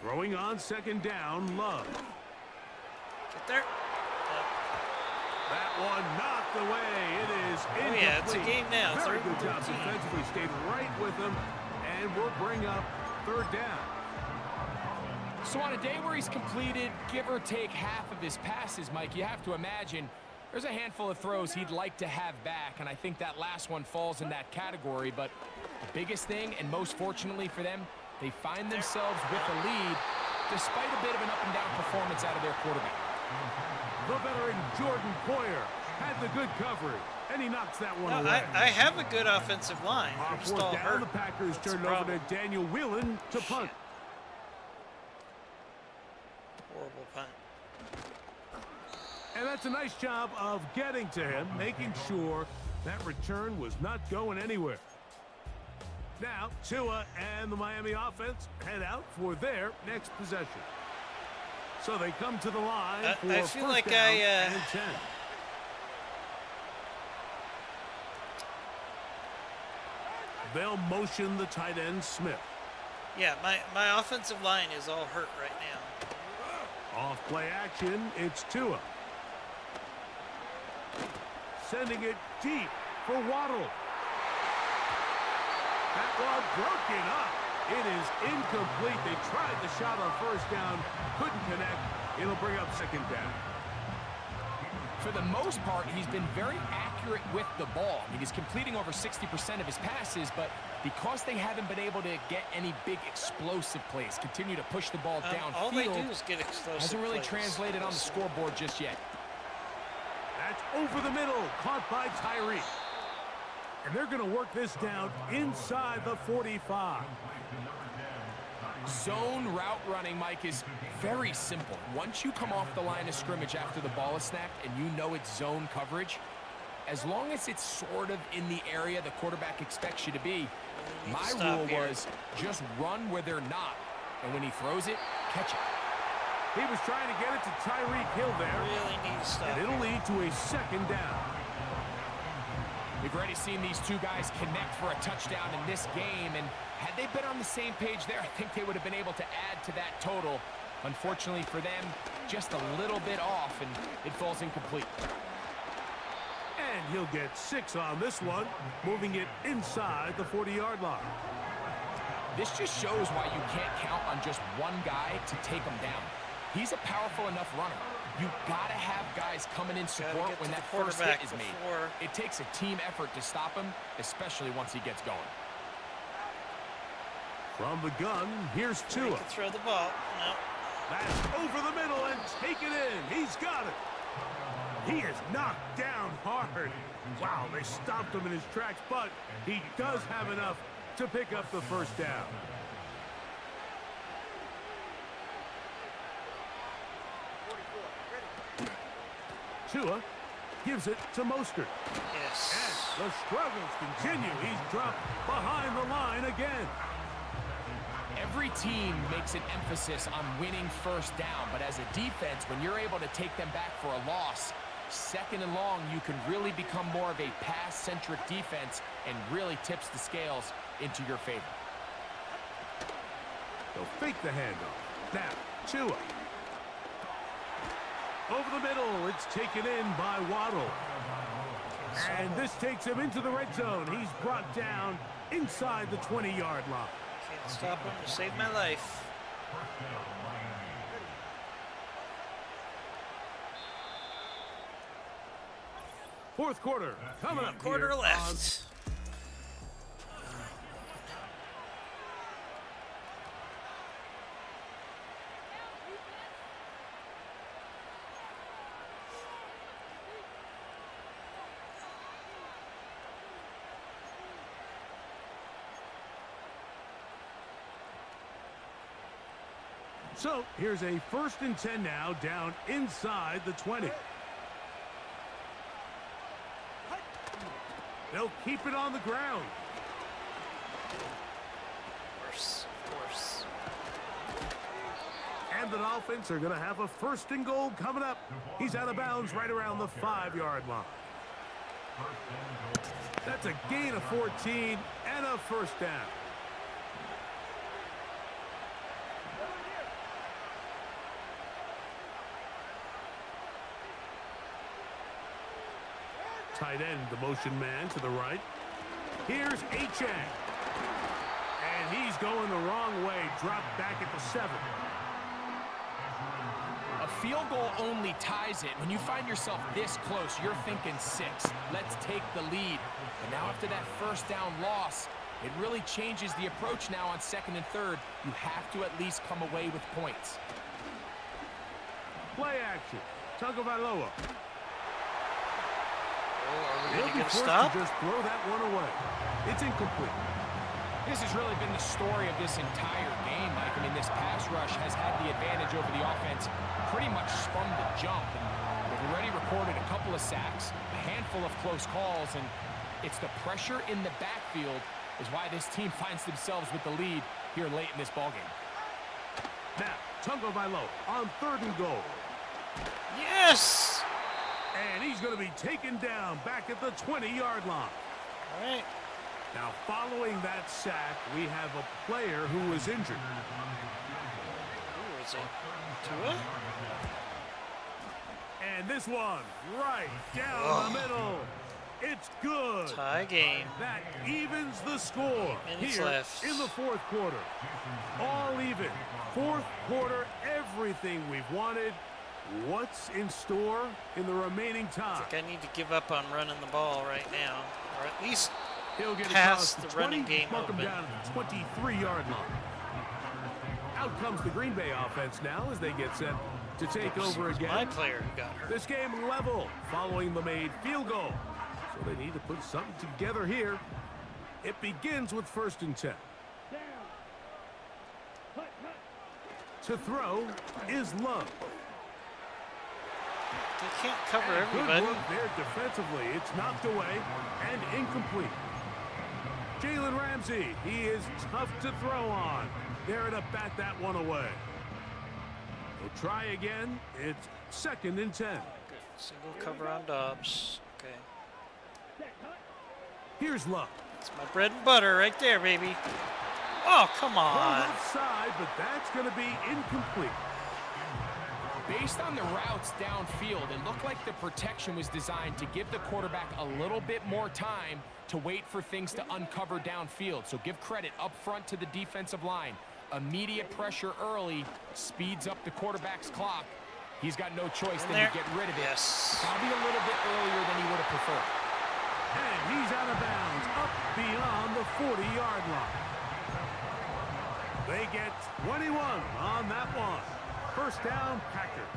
Throwing on second down, Love. Get there. That one knocked away. It is incomplete. Yeah, it's a game now. Very good job defensively. Stayed right with him, and will bring up third down. So on a day where he's completed, give or take half of his passes, Mike, you have to imagine there's a handful of throws he'd like to have back, and I think that last one falls in that category. But the biggest thing, and most fortunately for them, they find themselves with a lead despite a bit of an up-and-down performance out of their quarterback. The veteran Jordan Poyer had the good coverage, and he knocks that one away. I have a good offensive line. On Just all fourth down, hurt. the Packers That's turned the over problem. to Daniel Whelan to punt. Horrible punt. And that's a nice job of getting to him, making sure that return was not going anywhere. Now, Tua and the Miami offense head out for their next possession. So they come to the line for I feel first like down I, and 10. They'll motion the tight end, Smith. Yeah, my offensive line is all hurt right now. Off play action, it's Tua. Sending it deep for Waddle. That one broken up. It is incomplete. They tried the shot on first down, couldn't connect. It'll bring up second down. For the most part, he's been very accurate with the ball. I mean, he's completing over 60% of his passes, but because they haven't been able to get any big explosive plays, continue to push the ball downfield, all they do is get explosive hasn't really plays. translated on the scoreboard just yet. That's over the middle, caught by Tyree. And they're going to work this down inside the 45. Zone route running, Mike, is very simple. Once you come off the line of scrimmage after the ball is snapped and you know it's zone coverage, as long as it's sort of in the area the quarterback expects you to be, my rule was just run where they're not. And when he throws it, catch it. He was trying to get it to Tyreek Hill there. Really need to stop. And it'll lead to a second down. We've already seen these two guys connect for a touchdown in this game, and had they been on the same page there, I think they would have been able to add to that total. Unfortunately for them, just a little bit off, and it falls incomplete. And he'll get 6 on this one, moving it inside the 40-yard line. This just shows why you can't count on just one guy to take him down. He's a powerful enough runner. You gotta have guys coming in support when that first hit is made. It takes a team effort to stop him, especially once he gets going. From the gun, here's Tua. He can throw the ball. No. That's over the middle and taken in. He's got it. He is knocked down hard. Wow, they stopped him in his tracks, but he does have enough to pick up the first down. Tua gives it to Mostert. Yes. And the struggles continue. He's dropped behind the line again. Every team makes an emphasis on winning first down, but as a defense, when you're able to take them back for a loss, second and long, you can really become more of a pass-centric defense and really tips the scales into your favor. They'll fake the handoff. Now, Tua. Over the middle, it's taken in by Waddle. And this takes him into the red zone. He's brought down inside the 20-yard line. Can't stop him to save my life. Fourth quarter coming up. Quarter here left. So here's a 1st and 10 now, down inside the 20. They'll keep it on the ground. Of course. And the Dolphins are going to have a 1st and goal coming up. He's out of bounds right around the 5-yard line. That's a gain of 14 and a 1st down. Tight end, the motion man to the right. Here's Achane. And he's going the wrong way. Dropped back at the 7. A field goal only ties it. When you find yourself this close, you're thinking 6. Let's take the lead. And now after that 1st down loss, it really changes the approach now on 2nd and 3rd. You have to at least come away with points. Play action. Tagovailoa. Are we going to stop? Just throw that one away. It's incomplete. This has really been the story of this entire game, Mike. I mean, this pass rush has had the advantage over the offense pretty much from the jump. And they've already recorded a couple of sacks, a handful of close calls, and it's the pressure in the backfield is why this team finds themselves with the lead here late in this ballgame. Now, Tagovailoa on 3rd and goal. Yes! And he's going to be taken down back at the 20-yard line. All right. Now, following that sack, we have a player who was injured. Who is it? Tua? And this one right down the middle. It's good. Tie game. That evens the score Minutes here left. in the 4th quarter. All even. 4th quarter, everything we've wanted. What's in store in the remaining time? I think I need to give up on running the ball right now, or at least He'll get past across the running 20, game mark him open. down at the 23-yard line. Out comes the Green Bay offense now as they get set to take over again. My player who got hurt. This game level following the made field goal. So they need to put something together here. It begins with 1st and 10. To throw is Love. They can't cover everybody. Good work there defensively. It's knocked away and incomplete. Jalen Ramsey, he is tough to throw on. There to bat that one away. We'll try again. It's 2nd and 10. Good. Single cover on Dobbs. Okay. Here's Love. It's my bread and butter right there, baby. Oh, come Pulled on. outside, but that's going to be incomplete. Based on the routes downfield, it looked like the protection was designed to give the quarterback a little bit more time to wait for things to uncover downfield. So give credit up front to the defensive line. Immediate pressure early speeds up the quarterback's clock. He's got no choice than to get rid of it. Yes. Probably a little bit earlier than he would have preferred. And he's out of bounds, up beyond the 40-yard line. They get 21 on that one. 1st down, Packers.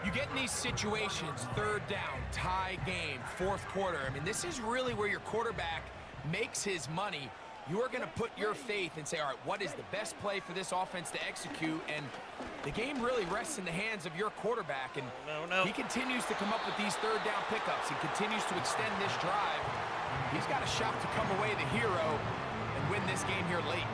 You get in these situations, 3rd down, tie game, 4th quarter. I mean, this is really where your quarterback makes his money. You are going to put your faith and say, all right, what is the best play for this offense to execute? And the game really rests in the hands of your quarterback. And he continues to come up with these 3rd down pickups and continues to extend this drive. He's got a shot to come away the hero and win this game here late.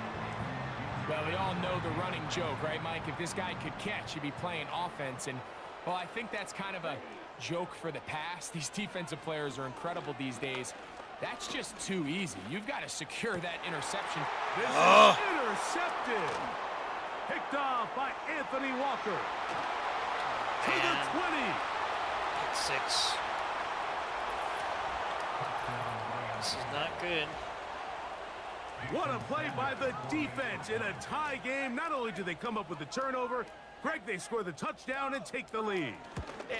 Well, we all know the running joke, right, Mike? If this guy could catch, he'd be playing offense. And, well, I think that's kind of a joke for the past. These defensive players are incredible these days. That's just too easy. You've got to secure that interception. This is intercepted. Picked off by Anthony Walker. To the 20. Pick 6. This is not good. What a play by the defense in a tie game. Not only do they come up with the turnover, Greg, they score the touchdown and take the lead.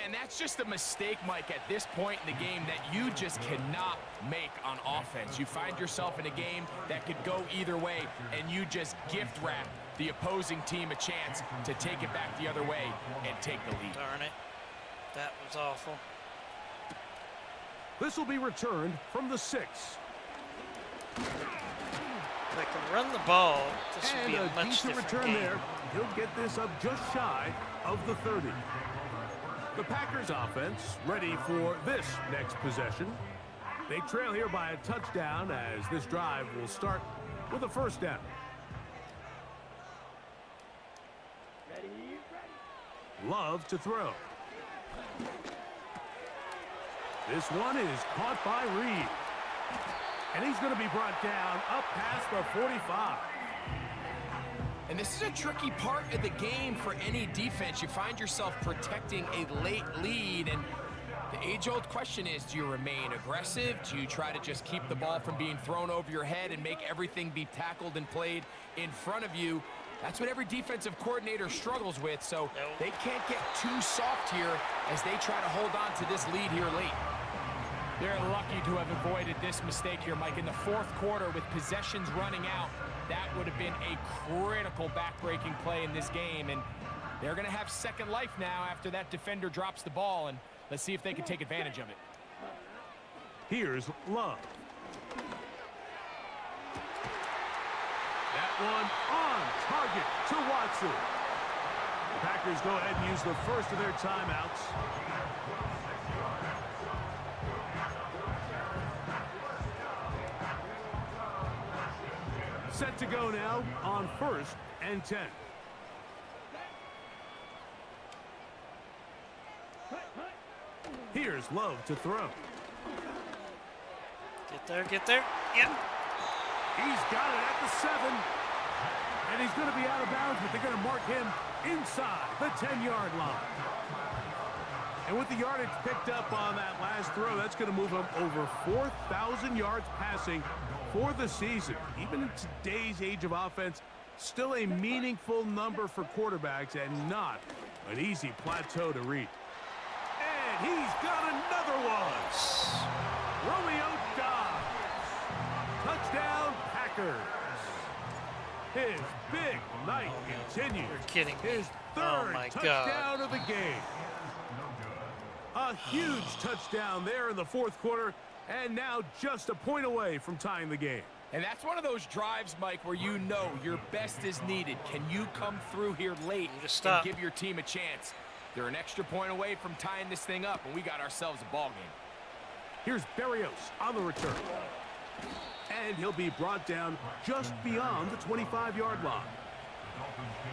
And that's just a mistake, Mike, at this point in the game that you just cannot make on offense. You find yourself in a game that could go either way, and you just gift wrap the opposing team a chance to take it back the other way and take the lead. Darn it. That was awful. This will be returned from the 6. If I can run the ball, this would be a much decent different return game. there. He'll get this up just shy of the 30. The Packers offense ready for this next possession. They trail here by a touchdown as this drive will start with a first down. Love to throw. This one is caught by Reed. And he's going to be brought down up past the 45. And this is a tricky part of the game for any defense. You find yourself protecting a late lead, and the age-old question is, do you remain aggressive? Do you try to just keep the ball from being thrown over your head and make everything be tackled and played in front of you? That's what every defensive coordinator struggles with, so they can't get too soft here as they try to hold on to this lead here late. They're lucky to have avoided this mistake here, Mike. In the fourth quarter, with possessions running out, that would have been a critical back-breaking play in this game, and they're going to have second life now after that defender drops the ball, and let's see if they can take advantage of it. Here's Love. That one on target to Watson. The Packers go ahead and use the first of their timeouts. Set to go now on 1st and 10. Here's Love to throw. Get there. Yep. He's got it at the 7. And he's going to be out of bounds, but they're going to mark him inside the 10-yard line. And with the yardage picked up on that last throw, that's going to move him over 4,000 yards passing for the season. Even in today's age of offense, still a meaningful number for quarterbacks and not an easy plateau to reach. And he's got another one. Romeo Dobbs. Touchdown, Packers. His big night continues. You're kidding me. His third touchdown of the game. A huge touchdown there in the fourth quarter, and now just a point away from tying the game. And that's one of those drives, Mike, where you know your best is needed. Can you come through here late and give your team a chance? They're an extra point away from tying this thing up, and we got ourselves a ball game. Here's Berrios on the return. And he'll be brought down just beyond the 25-yard line.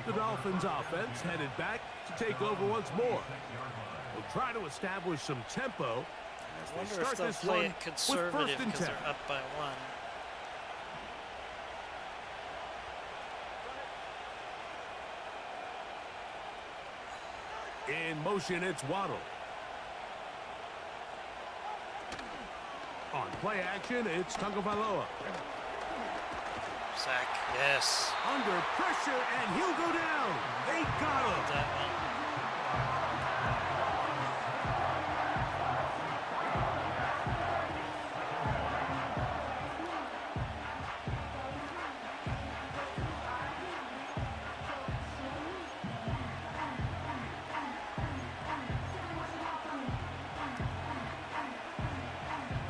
The Dolphins offense headed back to take over once more. We'll try to establish some tempo. I wonder if they'll play it conservative because they're up by 1. In motion, it's Waddle. On play action, it's Tagovailoa. Sack, yes. Under pressure, and he'll go down. They got him. That one.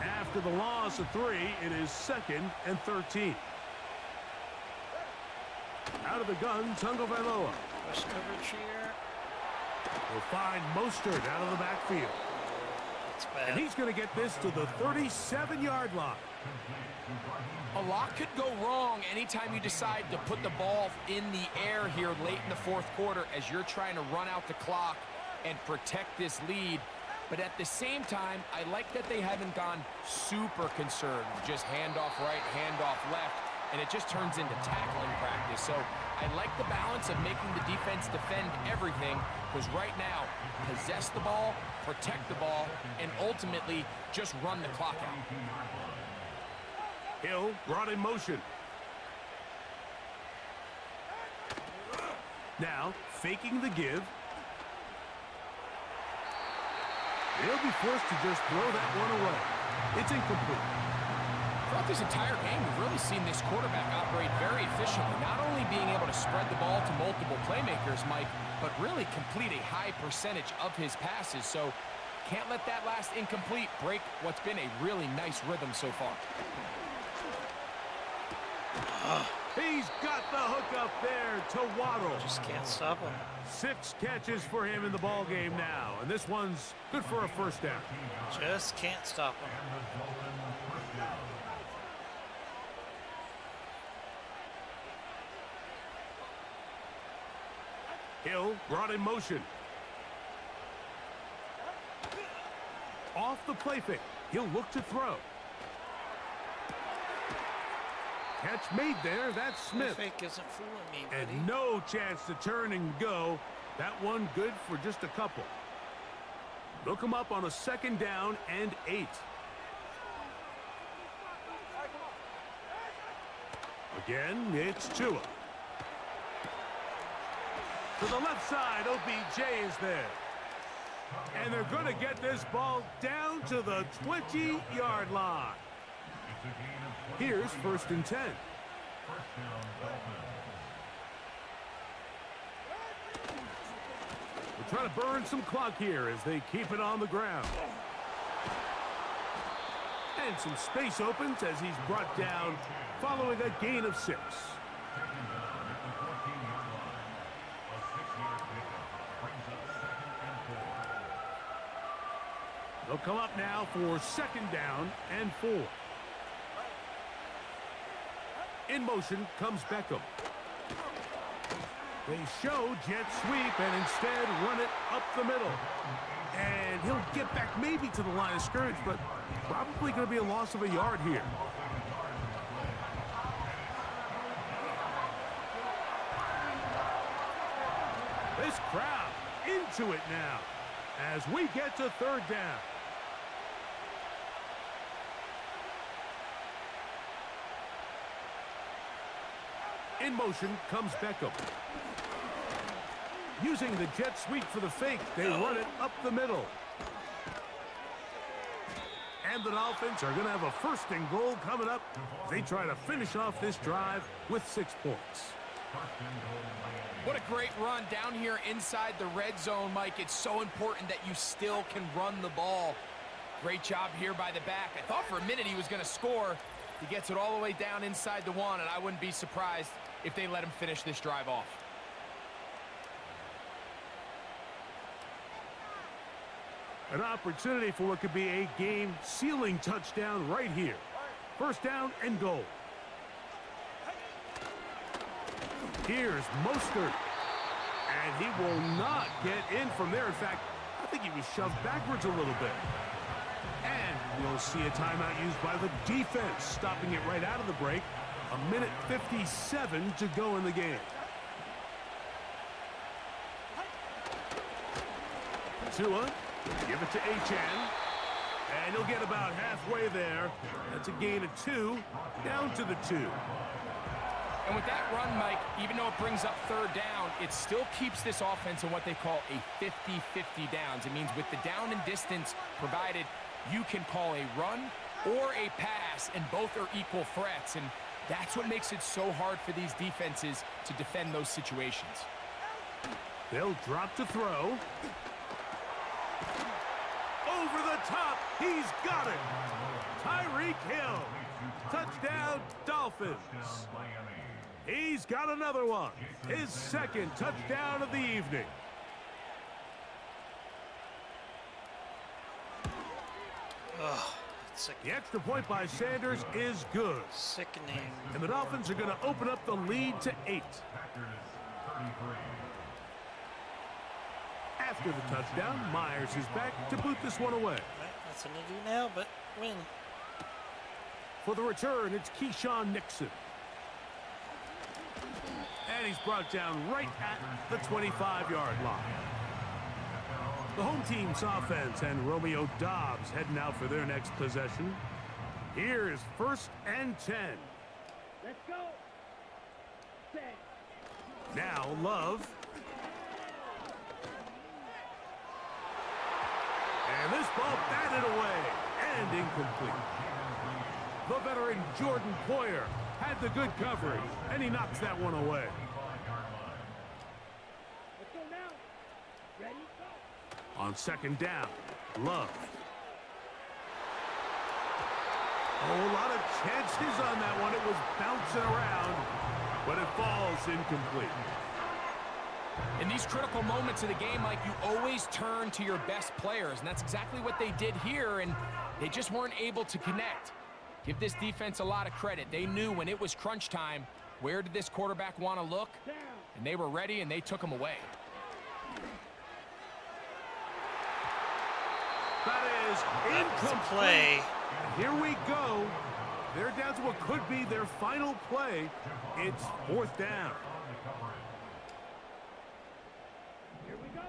After the loss of 3, it is 2nd and 13. Out of the gun, Tagovailoa. Rush coverage here. Will find Mostert out of the backfield. That's bad. And he's going to get this to the 37-yard line. A lot could go wrong anytime you decide to put the ball in the air here late in the fourth quarter as you're trying to run out the clock and protect this lead. But at the same time, I like that they haven't gone super conservative. Just handoff right, handoff left, and it just turns into tackling practice. So I like the balance of making the defense defend everything, because right now, possess the ball, protect the ball, and ultimately just run the clock out. Hill brought in motion. Now, faking the give. They'll be forced to just throw that one away. It's incomplete. Throughout this entire game, we've really seen this quarterback operate very efficiently, not only being able to spread the ball to multiple playmakers, Mike, but really complete a high percentage of his passes. So can't let that last incomplete break what's been a really nice rhythm so far. He's got the hook up there to Waddle. Just can't stop him. 6 catches for him in the ball game now, and this one's good for a first down. Just can't stop him. Hill brought in motion. Off the play fake. He'll look to throw. Catch made there. That's Smith. Play fake isn't fooling me, buddy. And no chance to turn and go. That one good for just a couple. They'll come up on a 2nd down and 8. Again, it's Tua. To the left side, OBJ is there. And they're going to get this ball down to the 20-yard line. Here's 1st and 10. They're trying to burn some clock here as they keep it on the ground. And some space opens as he's brought down following a gain of 6. They'll come up now for 2nd down and 4. In motion comes Beckham. They show jet sweep and instead run it up the middle. And he'll get back maybe to the line of scrimmage, but probably going to be a loss of a yard here. This crowd into it now as we get to 3rd down. In motion comes Beckham. Using the jet sweep for the fake, they run it up the middle. And the Dolphins are going to have a 1st and goal coming up. They try to finish off this drive with 6 points. What a great run down here inside the red zone, Mike. It's so important that you still can run the ball. Great job here by the back. I thought for a minute he was going to score. He gets it all the way down inside the 1, and I wouldn't be surprised if they let him finish this drive off. An opportunity for what could be a game-sealing touchdown right here. 1st down and goal. Here's Mostert. And he will not get in from there. In fact, I think he was shoved backwards a little bit. And we'll see a timeout used by the defense, stopping it right out of the break. 1:57 to go in the game. Tua, give it to Achane. And he'll get about halfway there. That's a gain of 2, down to the 2. And with that run, Mike, even though it brings up 3rd down, it still keeps this offense in what they call a 50-50 downs. It means with the down and distance provided, you can call a run or a pass, and both are equal threats. And that's what makes it so hard for these defenses to defend those situations. They'll drop to throw. Over the top, he's got it. Tyreek Hill. Touchdown, Dolphins. He's got another one. His 2nd touchdown of the evening. Oh, the extra point by Sanders is good. Sickening. And the Dolphins are going to open up the lead to 8. After the touchdown, Myers is back to boot this one away. Nothing to do now but win. For the return, it's Keyshawn Nixon. And he's brought down right at the 25-yard line. The home team's offense and Romeo Doubs heading out for their next possession. Here's 1st and 10. Let's go. Set. Now Love. And this ball batted away and incomplete. The veteran Jordan Poyer had the good coverage, and he knocks that one away. Let's go now. Ready? Go. On 2nd down, Love. Oh, a lot of chances on that one. It was bouncing around, but it falls incomplete. In these critical moments of the game, Mike, you always turn to your best players, and that's exactly what they did here, and they just weren't able to connect. Give this defense a lot of credit. They knew when it was crunch time, where did this quarterback want to look? And they were ready, and they took him away. That is incomplete. Play. And here we go. They're down to what could be their final play. It's 4th down. Here we go.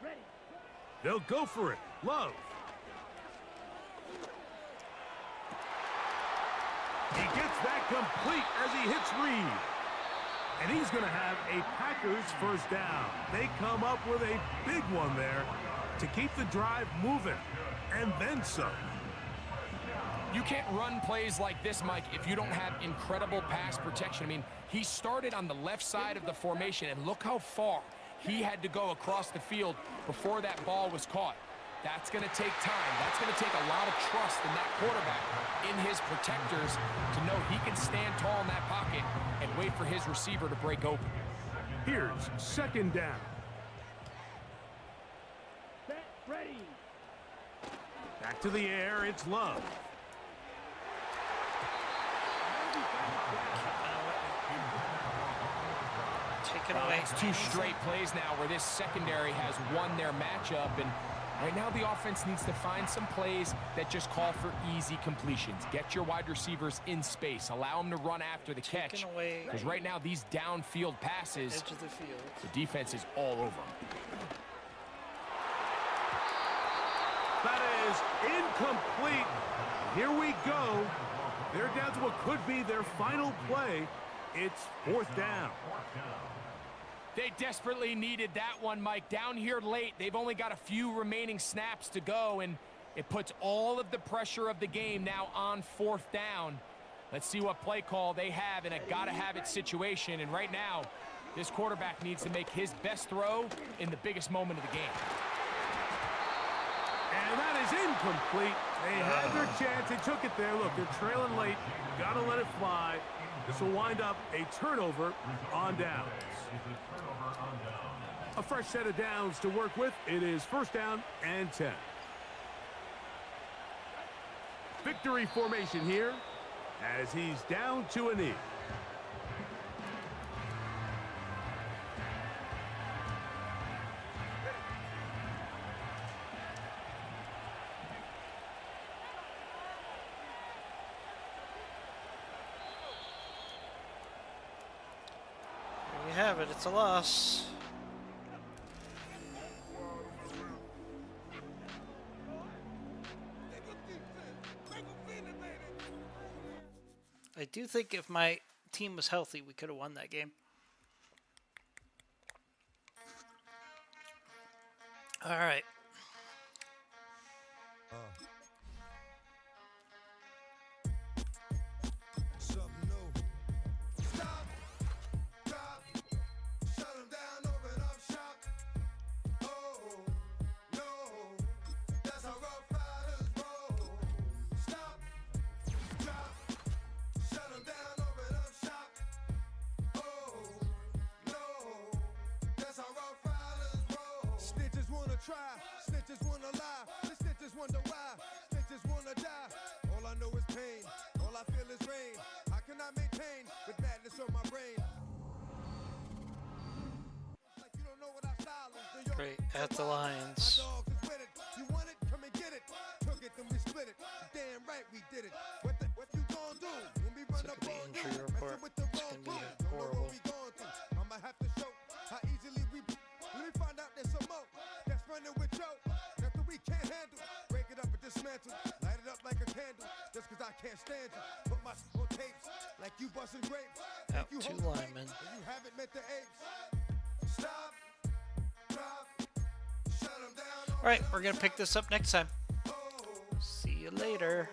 Ready. They'll go for it. Love. He gets that complete as he hits Reed. And he's going to have a Packers first down. They come up with a big one there to keep the drive moving. And then some. You can't run plays like this, Mike, if you don't have incredible pass protection. I mean, he started on the left side of the formation, and look how far he had to go across the field before that ball was caught. That's going to take time. That's going to take a lot of trust in that quarterback, in his protectors, to know he can stand tall in that pocket and wait for his receiver to break open. Here's 2nd down. Set. Ready. Back to the air. It's Love. Taken away. It's 2 straight plays now where this secondary has won their matchup, and right now the offense needs to find some plays that just call for easy completions. Get your wide receivers in space. Allow them to run after the catch. Because right now these downfield passes, Edge of the field. the defense is all over them. That is incomplete. Here we go. They're down to what could be their final play. It's 4th down. They desperately needed that one, Mike. Down here late, they've only got a few remaining snaps to go, and it puts all of the pressure of the game now on 4th down. Let's see what play call they have in a gotta-have-it situation, and right now, this quarterback needs to make his best throw in the biggest moment of the game. And that is incomplete. They had their chance. They took it there. Look, they're trailing late. Got to let it fly. This will wind up a turnover on downs. A fresh set of downs to work with. It is 1st down and 10. Victory formation here as he's down to a knee. There you have it. It's a loss. I do think if my team was healthy, we could have won that game. All right. Snitches wanna lie, the snitches wonder why, snitches wanna die. All I know is pain, all I feel is rain. How can I maintain with madness on my brain? Like you don't know what our style is. Great at the Lions. My dogs is with it. You want it? Come and get it. Took it, then we split it. Damn right we did it. What you gonna do when we run up on you? Injury report. With the It's wrong gonna be crew. horrible. Don't know what we going through. I'ma have to show how easily we. Let me find out there's some more that's running with Joe. Nothing we can't handle. Break it up and dismantle. Light it up like a candle. Just cause I can't stand you. Put my on tapes like you busting grapes. Out You 2 hold linemen. and you haven't met the apes. Stop. Drop. Shut 'em down. All right, we're going to pick this up next time. See you later.